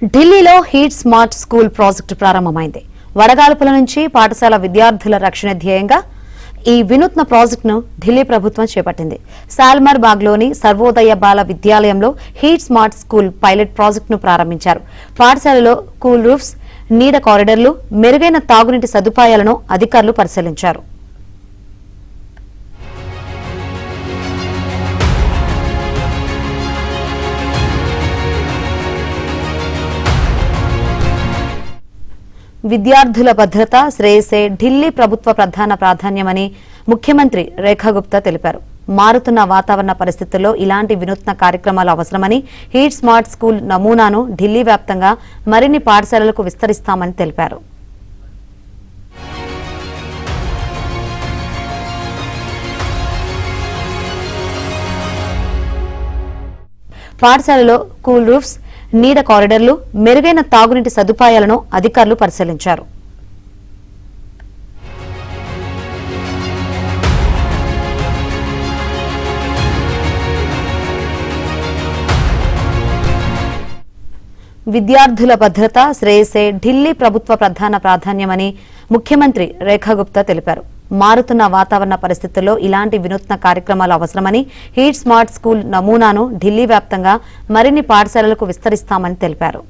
ఢిల్లీలో heat smart school project ప్రారంభమైంది. వడగాల్పుల నుంచి పాఠశాల విద్యార్థుల రక్షణ ధ్యేయంగా ఈ వినూత్న ప్రాజెక్టును ఢిల్లీ ప్రభుత్వం చేపట్టింది. సాల్మర్ బాగ్లోని సర్వోదయ బాల విద్యాలయంలో హీట్ స్మార్ట్ స్కూల్ పైలట్ ప్రాజెక్టును ప్రారంభించారు. పాఠశాలలో కూల్ రూఫ్స్, నీడ కారిడార్లు, మెరుగైన తాగునీటి సదుపాయాలను అధికారులు పరిశీలించారు. విద్యార్థుల భద్రత, శ్రేయసే ఢిల్లీ ప్రభుత్వ ప్రధాన ప్రాధాన్యమని ముఖ్యమంత్రి రేఖా గుప్తా తెలిపారు. మారుతున్న వాతావరణ పరిస్థితుల్లో ఇలాంటి వినూత్న కార్యక్రమాలు అవసరమని, హీట్ స్మార్ట్ స్కూల్ నమూనాను ఢిల్లీ వ్యాప్తంగా మరిన్ని పాఠశాలలకు విస్తరిస్తామని తెలిపారు. పాఠశాలలో కూల్ రూఫ్స్, నీడ కారిడార్లు, మెరుగైన తాగునీటి సదుపాయాలను అధికారులు పరిశీలించారు. విద్యార్థుల భద్రత, శ్రేయసే ఢిల్లీ ప్రభుత్వ ప్రధాన ప్రాధాన్యమని ముఖ్యమంత్రి రేఖా గుప్తా తెలిపారు. మారుతున్న వాతావరణ పరిస్థితుల్లో ఇలాంటి వినూత్న కార్యక్రమాలు అవసరమని, హీట్ స్మార్ట్ స్కూల్ నమూనాను ఢిల్లీ వ్యాప్తంగా మరిన్ని పాఠశాలలకు విస్తరిస్తామని తెలిపారు.